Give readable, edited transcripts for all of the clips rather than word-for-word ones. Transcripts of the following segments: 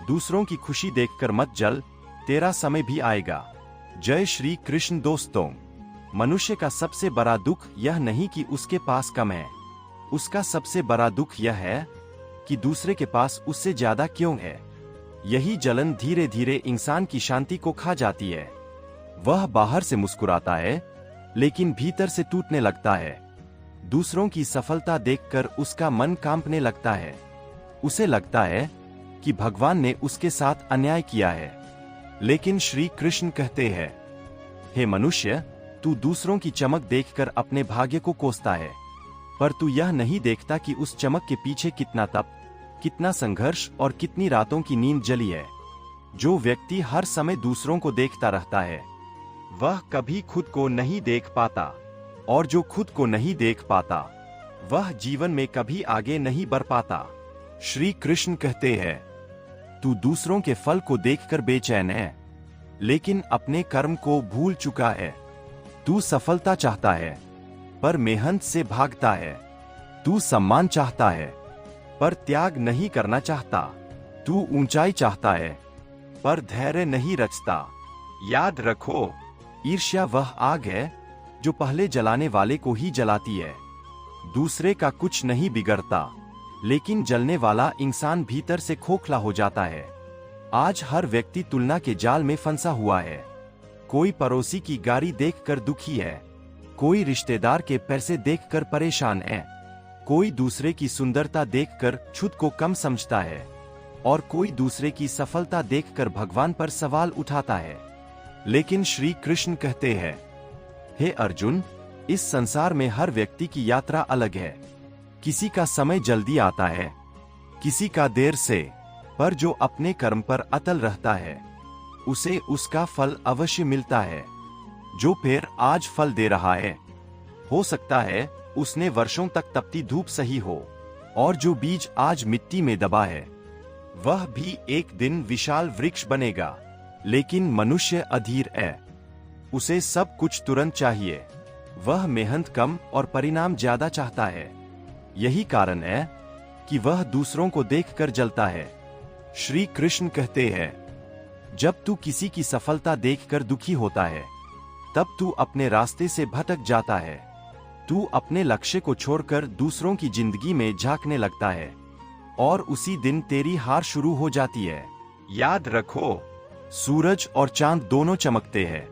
दूसरों की खुशी देखकर मत जल, तेरा समय भी आएगा। जय श्री कृष्ण। दोस्तों, मनुष्य का सबसे बड़ा दुख यह नहीं कि उसके पास कम है, उसका सबसे बड़ा दुख यह है कि दूसरे के पास उससे ज्यादा क्यों है। यही जलन धीरे धीरे इंसान की शांति को खा जाती है। वह बाहर से मुस्कुराता है लेकिन भीतर से टूटने लगता है। दूसरों की सफलता देखकर उसका मन कांपने लगता है। उसे लगता है कि भगवान ने उसके साथ अन्याय किया है। लेकिन श्री कृष्ण कहते हैं, हे मनुष्य, तू दूसरों की चमक देखकर अपने भाग्य को कोसता है, पर तू यह नहीं देखता कि उस चमक के पीछे कितना तप, कितना संघर्ष और कितनी रातों की नींद जली है। जो व्यक्ति हर समय दूसरों को देखता रहता है, वह कभी खुद को नहीं देख पाता, और जो खुद को नहीं देख पाता, वह जीवन में कभी आगे नहीं बढ़ पाता। श्री कृष्ण कहते हैं, तू दूसरों के फल को देखकर बेचैन है, लेकिन अपने कर्म को भूल चुका है। तू सफलता चाहता है, पर मेहनत से भागता है। तू सम्मान चाहता है, पर त्याग नहीं करना चाहता। तू ऊंचाई चाहता है, पर धैर्य नहीं रचता। याद रखो, ईर्ष्या वह आग है जो पहले जलाने वाले को ही जलाती है। दूसरे का कुछ नहीं बिगड़ता, लेकिन जलने वाला इंसान भीतर से खोखला हो जाता है। आज हर व्यक्ति तुलना के जाल में फंसा हुआ है। कोई पड़ोसी की गाड़ी देखकर दुखी है, कोई रिश्तेदार के पैसे देखकर परेशान है, कोई दूसरे की सुंदरता देखकर खुद को कम समझता है, और कोई दूसरे की सफलता देखकर भगवान पर सवाल उठाता है। लेकिन श्री कृष्ण कहते हैं, हे अर्जुन, इस संसार में हर व्यक्ति की यात्रा अलग है। किसी का समय जल्दी आता है, किसी का देर से, पर जो अपने कर्म पर अटल रहता है, उसे उसका फल अवश्य मिलता है। जो पेड़ आज फल दे रहा है, हो सकता है उसने वर्षों तक तपती धूप सही हो, और जो बीज आज मिट्टी में दबा है, वह भी एक दिन विशाल वृक्ष बनेगा। लेकिन मनुष्य अधीर है, उसे सब कुछ तुरंत चाहिए। वह मेहनत कम और परिणाम ज्यादा चाहता है। यही कारण है कि वह दूसरों को देखकर जलता है। श्री कृष्ण कहते हैं, जब तू किसी की सफलता देखकर दुखी होता है, तब तू अपने रास्ते से भटक जाता है। तू अपने लक्ष्य को छोड़कर दूसरों की जिंदगी में झांकने लगता है, और उसी दिन तेरी हार शुरू हो जाती है। याद रखो, सूरज और चांद दोनों चमकते हैं,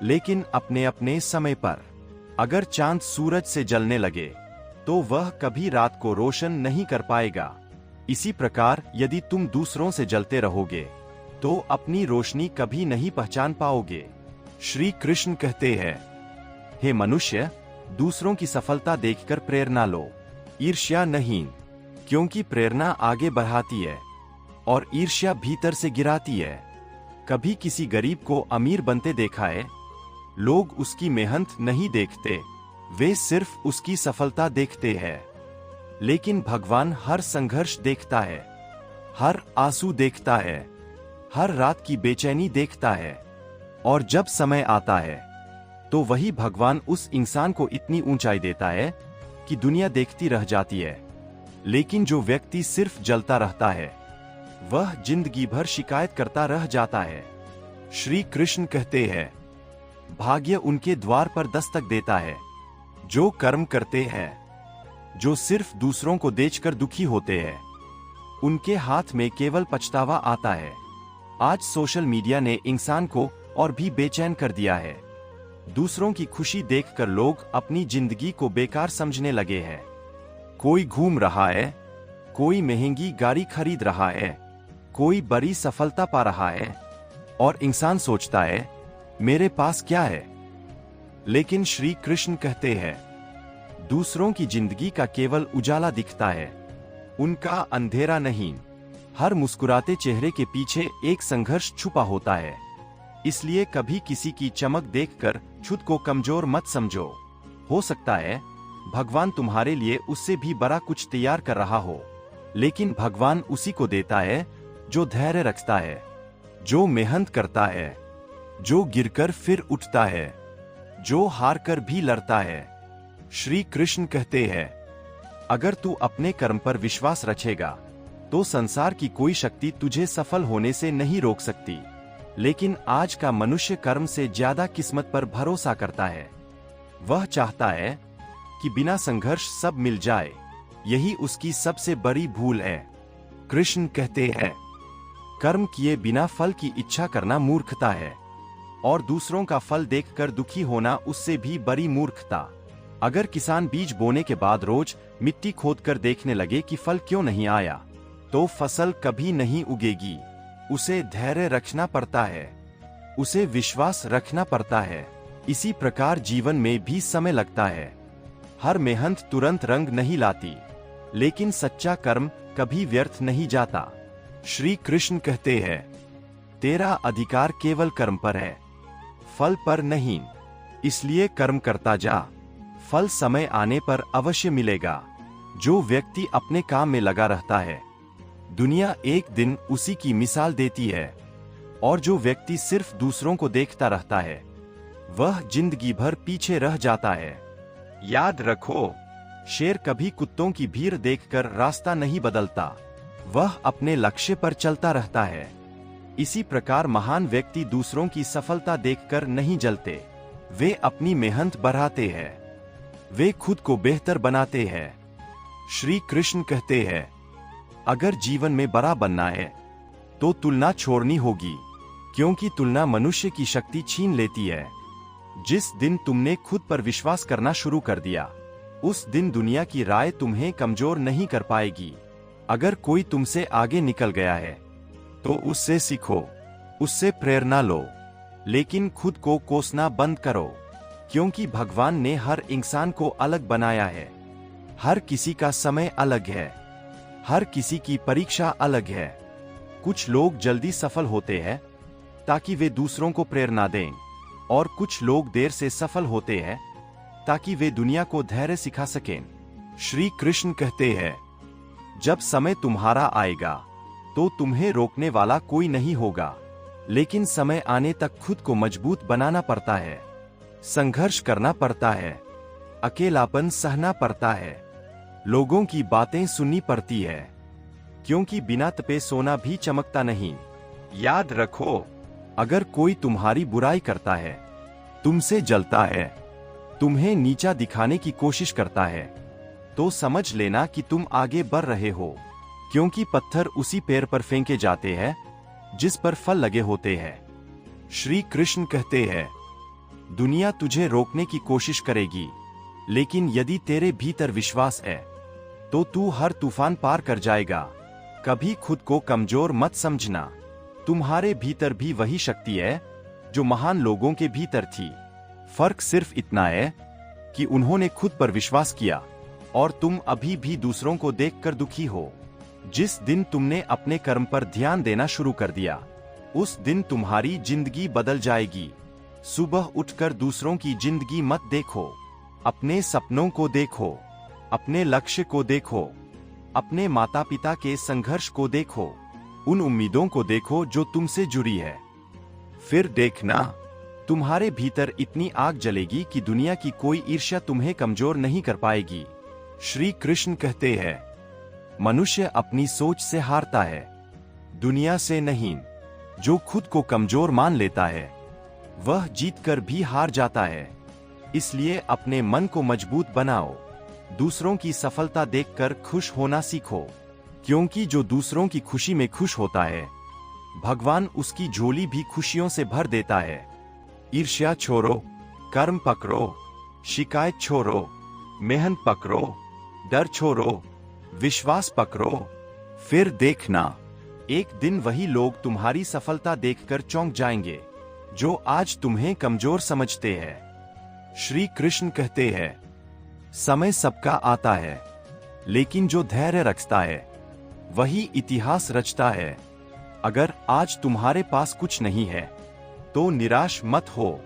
लेकिन अपने अपने समय पर। अगर चांद सूरज से जलने लगे, तो वह कभी रात को रोशन नहीं कर पाएगा। इसी प्रकार यदि तुम दूसरों से जलते रहोगे, तो अपनी रोशनी कभी नहीं पहचान पाओगे। श्री कृष्ण कहते हैं, हे मनुष्य, दूसरों की सफलता देखकर प्रेरणा लो, ईर्ष्या नहीं, क्योंकि प्रेरणा आगे बढ़ाती है और ईर्ष्या भीतर से गिराती है। कभी किसी गरीब को अमीर बनते देखा है? लोग उसकी मेहनत नहीं देखते, वे सिर्फ उसकी सफलता देखते हैं। लेकिन भगवान हर संघर्ष देखता है, हर आंसू देखता है, हर रात की बेचैनी देखता है। और जब समय आता है, तो वही भगवान उस इंसान को इतनी ऊंचाई देता है कि दुनिया देखती रह जाती है। लेकिन जो व्यक्ति सिर्फ जलता रहता है, वह जिंदगी भर शिकायत करता रह जाता है। श्री कृष्ण कहते हैं, भाग्य उनके द्वार पर दस्तक देता है जो कर्म करते हैं, जो सिर्फ दूसरों को देखकर दुखी होते हैं। उनके हाथ में केवल पछतावा आता है। आज सोशल मीडिया ने इंसान को और भी बेचैन कर दिया है। दूसरों की खुशी देखकर लोग अपनी जिंदगी को बेकार समझने लगे हैं। कोई घूम रहा है, कोई महंगी गाड़ी खरीद रहा है, कोई बड़ी सफलता पा रहा है, और इंसान सोचता है, मेरे पास क्या है? लेकिन श्री कृष्ण कहते हैं, दूसरों की जिंदगी का केवल उजाला दिखता है, उनका अंधेरा नहीं। हर मुस्कुराते चेहरे के पीछे एक संघर्ष छुपा होता है। इसलिए कभी किसी की चमक देखकर खुद को कमजोर मत समझो। हो सकता है भगवान तुम्हारे लिए उससे भी बड़ा कुछ तैयार कर रहा हो। लेकिन भगवान उसी को देता है जो धैर्य रखता है, जो मेहनत करता है, जो गिरकर फिर उठता है, जो हार कर भी लड़ता है। श्री कृष्ण कहते हैं, अगर तू अपने कर्म पर विश्वास रखेगा, तो संसार की कोई शक्ति तुझे सफल होने से नहीं रोक सकती। लेकिन आज का मनुष्य कर्म से ज्यादा किस्मत पर भरोसा करता है। वह चाहता है कि बिना संघर्ष सब मिल जाए। यही उसकी सबसे बड़ी भूल है। कृष्ण कहते हैं, कर्म किए बिना फल की इच्छा करना मूर्खता है, और दूसरों का फल देखकर दुखी होना उससे भी बड़ी मूर्खता। अगर किसान बीज बोने के बाद रोज मिट्टी खोदकर देखने लगे कि फल क्यों नहीं आया, तो फसल कभी नहीं उगेगी। उसे धैर्य रखना पड़ता है, उसे विश्वास रखना पड़ता है। इसी प्रकार जीवन में भी समय लगता है। हर मेहनत तुरंत रंग नहीं लाती, लेकिन सच्चा कर्म कभी व्यर्थ नहीं जाता। श्री कृष्ण कहते हैं, तेरा अधिकार केवल कर्म पर है, फल पर नहीं। इसलिए कर्म करता जा, फल समय आने पर अवश्य मिलेगा। जो व्यक्ति अपने काम में लगा रहता है, दुनिया एक दिन उसी की मिसाल देती है। और जो व्यक्ति सिर्फ दूसरों को देखता रहता है, वह जिंदगी भर पीछे रह जाता है। याद रखो, शेर कभी कुत्तों की भीड़ देखकर रास्ता नहीं बदलता, वह अपने लक्ष्य पर चलता रहता है। इसी प्रकार महान व्यक्ति दूसरों की सफलता देखकर नहीं जलते, वे अपनी मेहनत बढ़ाते हैं, वे खुद को बेहतर बनाते हैं। श्री कृष्ण कहते हैं, अगर जीवन में बड़ा बनना है तो तुलना छोड़नी होगी, क्योंकि तुलना मनुष्य की शक्ति छीन लेती है। जिस दिन तुमने खुद पर विश्वास करना शुरू कर दिया, उस दिन दुनिया की राय तुम्हें कमजोर नहीं कर पाएगी। अगर कोई तुमसे आगे निकल गया है तो उससे सीखो, उससे प्रेरणा लो, लेकिन खुद को कोसना बंद करो, क्योंकि भगवान ने हर इंसान को अलग बनाया है। हर किसी का समय अलग है, हर किसी की परीक्षा अलग है। कुछ लोग जल्दी सफल होते हैं ताकि वे दूसरों को प्रेरणा दें, और कुछ लोग देर से सफल होते हैं ताकि वे दुनिया को धैर्य सिखा सकें। श्री कृष्ण कहते हैं, जब समय तुम्हारा आएगा तो तुम्हें रोकने वाला कोई नहीं होगा, लेकिन समय आने तक खुद को मजबूत बनाना पड़ता है, संघर्ष करना पड़ता है, अकेलापन सहना पड़ता है, लोगों की बातें सुननी पड़ती है, क्योंकि बिना तपे सोना भी चमकता नहीं। याद रखो, अगर कोई तुम्हारी बुराई करता है, तुमसे जलता है, तुम्हें नीचा दिखाने की कोशिश करता है, तो समझ लेना कि तुम आगे बढ़ रहे हो, क्योंकि पत्थर उसी पेड़ पर फेंके जाते हैं जिस पर फल लगे होते हैं। श्री कृष्ण कहते हैं, दुनिया तुझे रोकने की कोशिश करेगी, लेकिन यदि तेरे भीतर विश्वास है तो तू हर तूफान पार कर जाएगा। कभी खुद को कमजोर मत समझना, तुम्हारे भीतर भी वही शक्ति है जो महान लोगों के भीतर थी। फर्क सिर्फ इतना है कि उन्होंने खुद पर विश्वास किया, और तुम अभी भी दूसरों को देखकर दुखी हो। जिस दिन तुमने अपने कर्म पर ध्यान देना शुरू कर दिया, उस दिन तुम्हारी जिंदगी बदल जाएगी। सुबह उठकर दूसरों की जिंदगी मत देखो, अपने सपनों को देखो, अपने लक्ष्य को देखो, अपने माता पिता के संघर्ष को देखो, उन उम्मीदों को देखो जो तुमसे जुड़ी है। फिर देखना, तुम्हारे भीतर इतनी आग जलेगी कि दुनिया की कोई ईर्ष्या तुम्हें कमजोर नहीं कर पाएगी। श्री कृष्ण कहते हैं, मनुष्य अपनी सोच से हारता है, दुनिया से नहीं। जो खुद को कमजोर मान लेता है, वह जीतकर भी हार जाता है। इसलिए अपने मन को मजबूत बनाओ, दूसरों की सफलता देखकर खुश होना सीखो, क्योंकि जो दूसरों की खुशी में खुश होता है, भगवान उसकी झोली भी खुशियों से भर देता है। ईर्ष्या छोड़ो, कर्म पकड़ो, शिकायत छोड़ो, मेहनत पकड़ो, डर छोड़ो, विश्वास पकड़ो। फिर देखना, एक दिन वही लोग तुम्हारी सफलता देखकर चौंक जाएंगे जो आज तुम्हें कमजोर समझते हैं। श्री कृष्ण कहते हैं, समय सबका आता है, लेकिन जो धैर्य रखता है वही इतिहास रचता है। अगर आज तुम्हारे पास कुछ नहीं है तो निराश मत हो।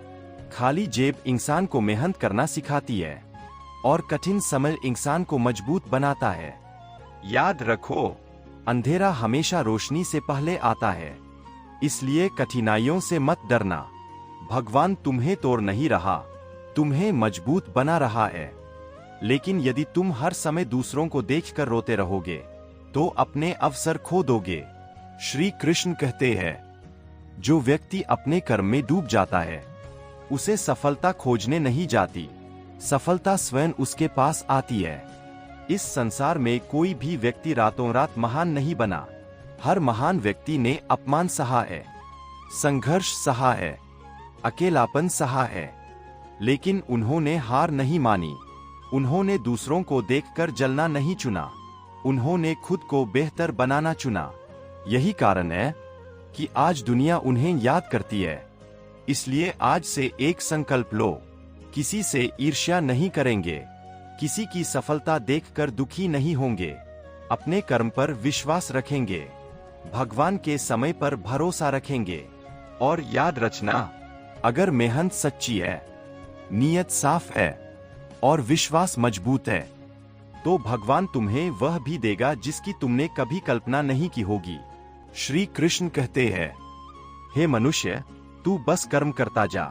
खाली जेब इंसान को मेहनत करना सिखाती है, और कठिन समय इंसान को मजबूत बनाता है। याद रखो, अंधेरा हमेशा रोशनी से पहले आता है, इसलिए कठिनाइयों से मत डरना। भगवान तुम्हें तोड़ नहीं रहा, तुम्हें मजबूत बना रहा है। लेकिन यदि तुम हर समय दूसरों को देखकर रोते रहोगे तो अपने अवसर खो दोगे। श्री कृष्ण कहते हैं, जो व्यक्ति अपने कर्म में डूब जाता है उसे सफलता खोजने नहीं जाती, सफलता स्वयं उसके पास आती है। इस संसार में कोई भी व्यक्ति रातों रात महान नहीं बना। हर महान व्यक्ति ने अपमान सहा है, संघर्ष सहा है, अकेलापन सहा है, लेकिन उन्होंने हार नहीं मानी। उन्होंने दूसरों को देखकर जलना नहीं चुना, उन्होंने खुद को बेहतर बनाना चुना। यही कारण है कि आज दुनिया उन्हें याद करती है। इसलिए आज से एक संकल्प लो, किसी से ईर्ष्या नहीं करेंगे, किसी की सफलता देखकर दुखी नहीं होंगे, अपने कर्म पर विश्वास रखेंगे, भगवान के समय पर भरोसा रखेंगे। और याद रखना, अगर मेहनत सच्ची है, नीयत साफ है और विश्वास मजबूत है, तो भगवान तुम्हें वह भी देगा जिसकी तुमने कभी कल्पना नहीं की होगी। श्री कृष्ण कहते हैं, हे मनुष्य, तू बस कर्म करता जा,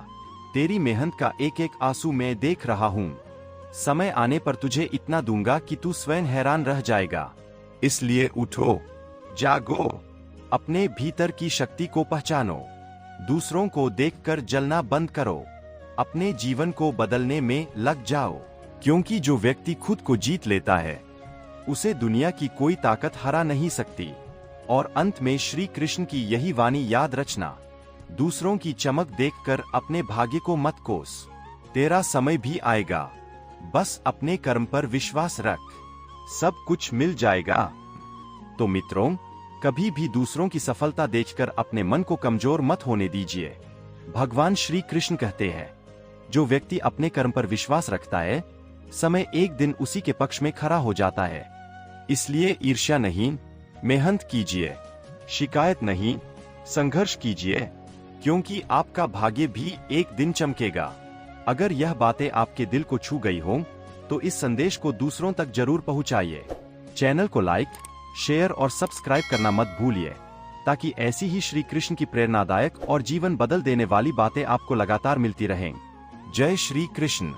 तेरी मेहनत का एक एक आंसू मैं देख रहा हूं। समय आने पर तुझे इतना दूंगा कि तू स्वयं हैरान रह जाएगा। इसलिए उठो, जागो, अपने भीतर की शक्ति को पहचानो, दूसरों को देखकर जलना बंद करो, अपने जीवन को बदलने में लग जाओ। क्योंकि जो व्यक्ति खुद को जीत लेता है उसे दुनिया की कोई ताकत हरा नहीं सकती। और अंत में श्री कृष्ण की यही वाणी याद रखना, दूसरों की चमक देखकर अपने भाग्य को मत कोस, तेरा समय भी आएगा, बस अपने कर्म पर विश्वास रख, सब कुछ मिल जाएगा। तो मित्रों, कभी भी दूसरों की सफलता देखकर अपने मन को कमजोर मत होने दीजिए। भगवान श्री कृष्ण कहते हैं, जो व्यक्ति अपने कर्म पर विश्वास रखता है, समय एक दिन उसी के पक्ष में खड़ा हो जाता है। इसलिए ईर्ष्या नहीं, मेहनत कीजिए, शिकायत नहीं, संघर्ष कीजिए, क्योंकि आपका भाग्य भी एक दिन चमकेगा। अगर यह बातें आपके दिल को छू गई हों, तो इस संदेश को दूसरों तक जरूर पहुंचाइए। चैनल को लाइक, शेयर और सब्सक्राइब करना मत भूलिए, ताकि ऐसी ही श्री कृष्ण की प्रेरणादायक और जीवन बदल देने वाली बातें आपको लगातार मिलती रहें। जय श्री कृष्ण।